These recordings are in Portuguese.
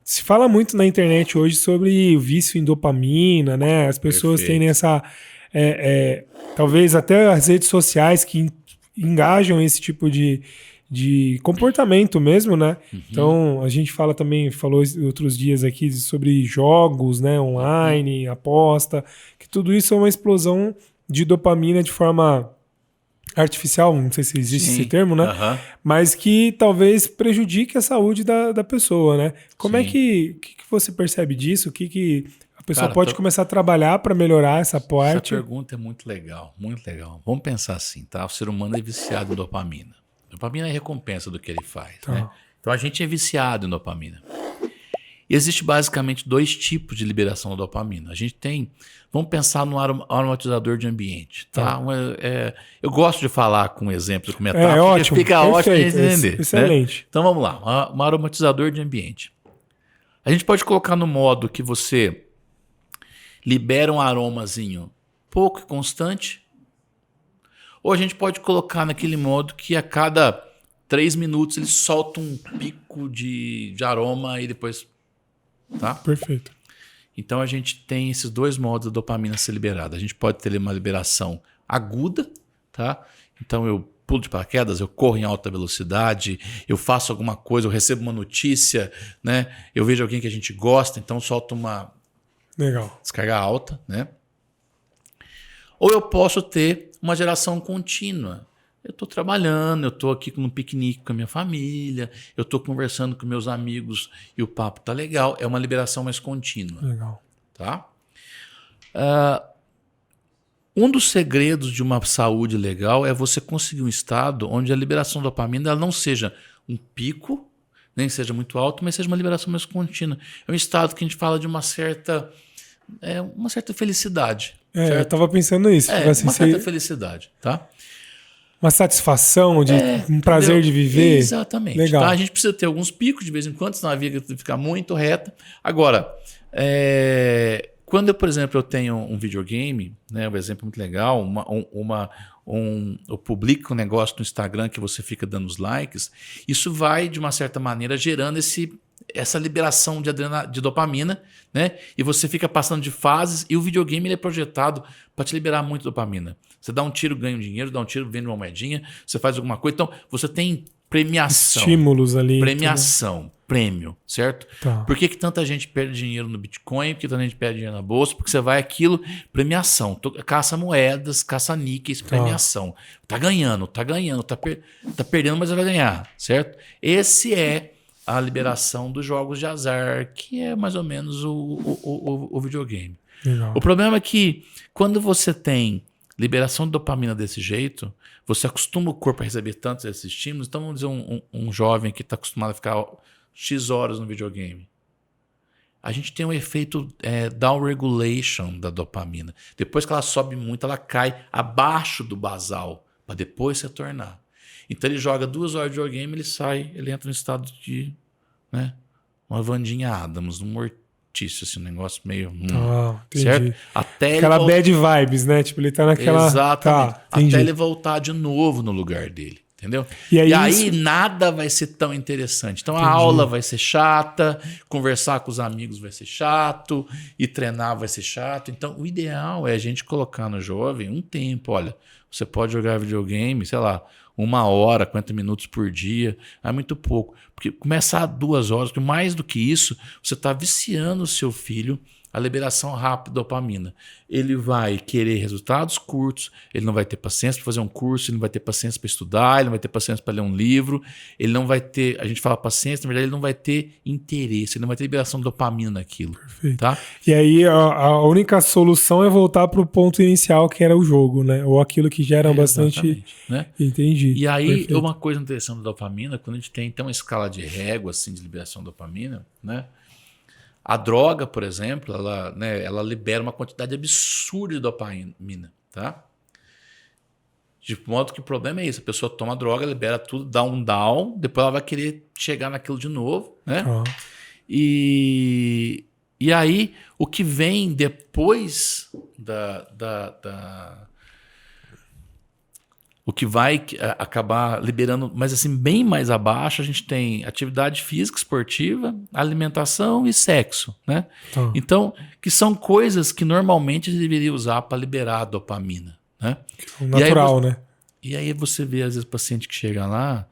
Se fala muito na internet hoje sobre o vício em dopamina, né? As pessoas têm Perfeito. essa. Talvez até as redes sociais que engajam esse tipo de comportamento mesmo, né? Uhum, Então, a gente fala também, falou outros dias aqui sobre jogos, né? uhum. Online, aposta, que tudo isso é uma explosão de dopamina de forma artificial, não sei se existe esse Sim, termo, né? aham, Mas que talvez prejudique a saúde da pessoa, né? Como é sim. que você percebe disso? O que a pessoa Cara, pode começar a trabalhar para melhorar essa essa parte? pergunta é muito legal, muito legal. Vamos pensar assim, tá? O ser humano é viciado em dopamina. Dopamina é a recompensa do que ele faz, né? Tá. Então a gente é viciado em dopamina. E existe basicamente dois tipos de liberação da dopamina. A gente tem, vamos pensar no aromatizador de ambiente, Tá. tá? Eu gosto de falar com exemplos, com É metáforas, porque ótimo, fica ótimo a gente perfeito, entender, né? excelente. Então vamos lá, um aromatizador de ambiente. A gente pode colocar no modo que você libera um aromazinho pouco e constante, ou a gente pode colocar naquele modo que a cada 3 minutos ele solta um pico de aroma e depois, tá? Perfeito. Então a gente tem esses dois modos da dopamina ser liberada. A gente pode ter uma liberação aguda, tá? Então eu pulo de paraquedas, eu corro em alta velocidade, eu faço alguma coisa, eu recebo uma notícia, né? Eu vejo alguém que a gente gosta, então solto uma Legal. descarga alta, né? Ou eu posso ter uma geração contínua. Eu estou trabalhando, eu estou aqui no piquenique com a minha família, eu estou conversando com meus amigos e o papo tá legal. É uma liberação mais contínua, Legal. tá? Um dos segredos de uma saúde legal é você conseguir um estado onde a liberação da dopamina ela não seja um pico, nem seja muito alto, mas seja uma liberação mais contínua. É um estado que a gente fala de uma certa felicidade, Eu certo? tava pensando nisso, tipo É, assim, uma certa felicidade, tá? uma satisfação de um prazer Entendeu? de viver. Exatamente. Tá? A Legal. gente precisa ter alguns picos de vez em quando, senão a vida fica muito reta. Agora, quando eu, por exemplo, eu tenho um videogame, né, um exemplo muito legal, eu publico um negócio no Instagram que você fica dando os likes, isso vai, de uma certa maneira, gerando essa liberação de dopamina, né? E você fica passando de fases e o videogame ele é projetado para te liberar muito dopamina. Você dá um tiro, ganha um dinheiro, dá um tiro, vende uma moedinha, você faz alguma coisa. Então, você tem premiação. Estímulos ali, tudo. Premiação, prêmio, certo? Tá. Por que tanta gente perde dinheiro no Bitcoin? Por que tanta gente perde dinheiro na bolsa? Porque você vai aquilo, premiação. Caça moedas, caça níqueis, Tá. premiação. Tá ganhando, tá perdendo, mas vai ganhar, certo? Esse é a liberação dos jogos de azar, que é mais ou menos o videogame. O Legal. problema é que quando você tem liberação de dopamina desse jeito, você acostuma o corpo a receber tantos esses estímulos. Então, vamos dizer, um jovem que está acostumado a ficar X horas no videogame. A gente tem um efeito down regulation da dopamina. Depois que ela sobe muito, ela cai abaixo do basal, para depois retornar. Então ele joga 2 horas de videogame, ele sai, ele entra no estado de, né, uma Vandinha Adams, um mortício, assim, um negócio meio. Tá, Certo? entendi. Até ele Aquela voltar. bad vibes, né? Tipo, ele tá naquela. Exatamente. Tá, Até ele entendi. voltar de novo no lugar dele. Entendeu? E E aí aí isso. nada vai ser tão interessante. Então a aula Entendi. vai ser chata, conversar com os amigos vai ser chato, e treinar vai ser chato. Então o ideal é a gente colocar no jovem um tempo. Olha, você pode jogar videogame, sei lá, 1 hora, 40 minutos por dia. É muito pouco. Porque começar 2 horas, porque mais do que isso, você está viciando o seu filho a liberação rápida da dopamina. Ele vai querer resultados curtos, ele não vai ter paciência para fazer um curso, ele não vai ter paciência para estudar, ele não vai ter paciência para ler um livro, ele não vai ter, a gente fala paciência, na verdade ele não vai ter interesse, ele não vai ter liberação de dopamina naquilo, Perfeito. tá? E aí a única solução é voltar pro ponto inicial, que era o jogo, né? Ou aquilo que gera bastante. Exatamente, né? Entendi. E aí, Perfeito. uma coisa interessante da dopamina, quando a gente tem então uma escala de régua assim, de liberação de dopamina, né? A droga, por exemplo, ela libera uma quantidade absurda de dopamina, tá? De modo que o problema é isso, a pessoa toma droga, libera tudo, dá um down, depois ela vai querer chegar naquilo de novo, né? Tá. E aí, o que vem depois da O que vai acabar liberando, mas assim, bem mais abaixo, a gente tem atividade física, esportiva, alimentação e sexo, né? Tá. Então, que são coisas que normalmente a gente deveria usar para liberar a dopamina, né? Natural, né? E aí você vê, às vezes, paciente que chega lá,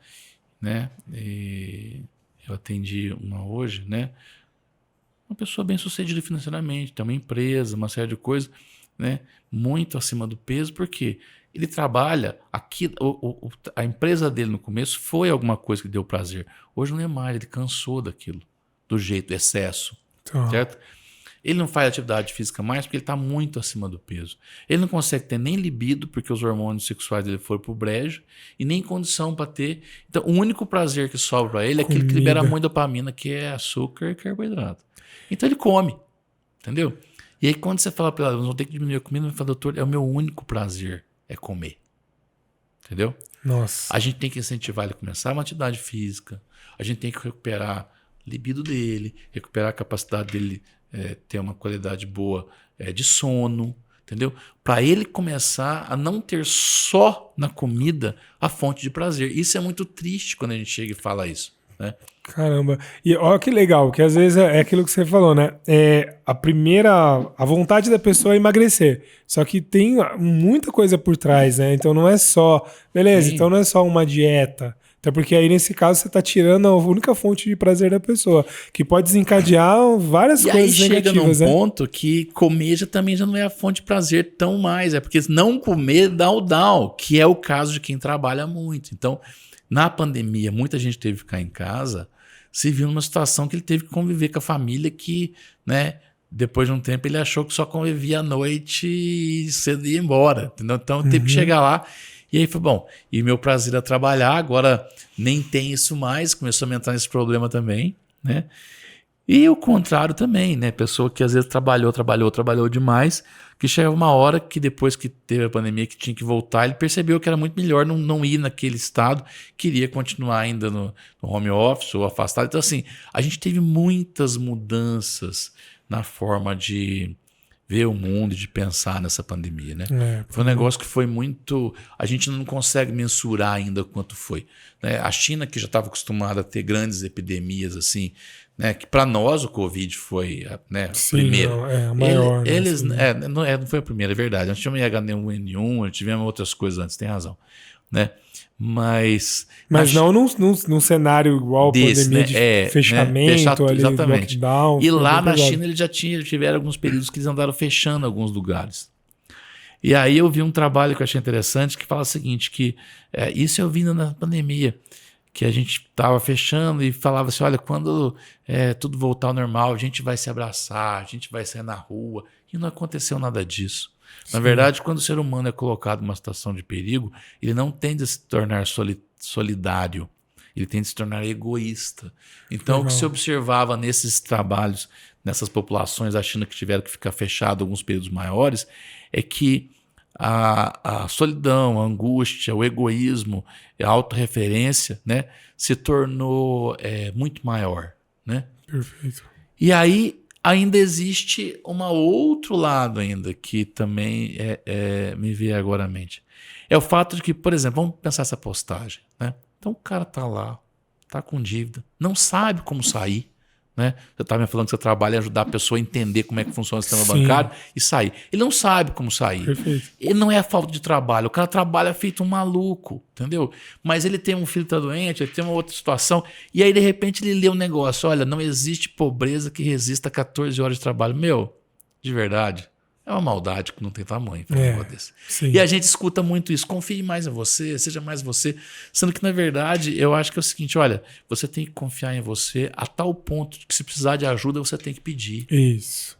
né? E eu atendi uma hoje, né? Uma pessoa bem sucedida financeiramente, tem uma empresa, uma série de coisas, né? Muito acima do peso, porque ele trabalha aqui, a empresa dele no começo foi alguma coisa que deu prazer. Hoje não é mais, ele cansou daquilo, do jeito, do excesso, Tá. certo? Ele não faz atividade física mais porque ele está muito acima do peso. Ele não consegue ter nem libido, porque os hormônios sexuais dele foram pro brejo, e nem condição para ter. Então, o único prazer que sobra para ele é aquele que libera muito dopamina, que é açúcar e carboidrato. Então, ele come, entendeu? E aí, quando você fala para ele, vamos ter que diminuir a comida, ele fala, doutor, é o meu único prazer, é comer. Entendeu? Nossa. A gente tem que incentivar ele a começar uma atividade física, a gente tem que recuperar a libido dele, recuperar a capacidade dele ter uma qualidade boa de sono, entendeu? Para ele começar a não ter só na comida a fonte de prazer. Isso é muito triste quando a gente chega e fala isso, né? Caramba. E olha que legal, que às vezes é aquilo que você falou, né? A vontade da pessoa é emagrecer. Só que tem muita coisa por trás, né? Então não é só, beleza, Sim. então não é só uma dieta. Até porque aí, nesse caso, você está tirando a única fonte de prazer da pessoa, que pode desencadear várias coisas negativas. E aí chega num ponto que comer também já não é a fonte de prazer tão mais. É porque não comer dá o down, que é o caso de quem trabalha muito. Então, na pandemia, muita gente teve que ficar em casa, se viu numa situação que ele teve que conviver com a família que, né, depois de um tempo ele achou que só convivia à noite e cedo ia embora. Entendeu? Então, teve que chegar lá. E aí foi bom. E meu prazer é trabalhar, agora nem tem isso mais, começou a entrar nesse problema também, né? E o contrário também, né? Pessoa que às vezes trabalhou demais, que chegava uma hora que depois que teve a pandemia, que tinha que voltar, ele percebeu que era muito melhor não ir naquele estado, queria continuar ainda no home office ou afastado. Então assim, a gente teve muitas mudanças na forma de ver o mundo e de pensar nessa pandemia, né? Foi um negócio que foi muito... A gente não consegue mensurar ainda quanto foi, né? A China, que já estava acostumada a ter grandes epidemias assim, né? Que para nós o Covid foi, né, a primeira. A maior. Eles, não foi a primeira, é verdade. Nós tivemos H1N1, tivemos outras coisas antes, tem razão, né? Mas não num cenário igual a pandemia de fechamento, ali, exatamente. Lockdown. E lá na China eles tiveram alguns períodos que eles andaram fechando alguns lugares. E aí eu vi um trabalho que eu achei interessante que fala o seguinte, que isso eu vi na pandemia, que a gente estava fechando e falava assim, olha, quando tudo voltar ao normal, a gente vai se abraçar, a gente vai sair na rua. E não aconteceu nada disso. Na verdade, quando o ser humano é colocado numa situação de perigo, ele não tende a se tornar solidário, ele tende a se tornar egoísta. Então, o que se observava nesses trabalhos, nessas populações da China que tiveram que ficar fechado alguns períodos maiores, é que a solidão, a angústia, o egoísmo, a autorreferência, né, se tornou muito maior, né? Perfeito. E aí ainda existe um outro lado ainda que também me veio agora à mente. É o fato de que, por exemplo, vamos pensar essa postagem, né? Então o cara tá lá, tá com dívida, não sabe como sair, né? Você estava me falando que você trabalha em ajudar a pessoa a entender como é que funciona o sistema bancário e sair. Ele não sabe como sair. Perfeito. Ele não é falta de trabalho. O cara trabalha feito um maluco, entendeu? Mas ele tem um filho que tá doente, ele tem uma outra situação. E aí, de repente, ele lê um negócio. Olha, não existe pobreza que resista a 14 horas de trabalho. Meu, de verdade, é uma maldade que não tem tamanho. Um negócio desse. E a gente escuta muito isso. Confie mais em você, seja mais você. Sendo que, na verdade, eu acho que é o seguinte, olha, você tem que confiar em você a tal ponto que se precisar de ajuda, você tem que pedir. Isso.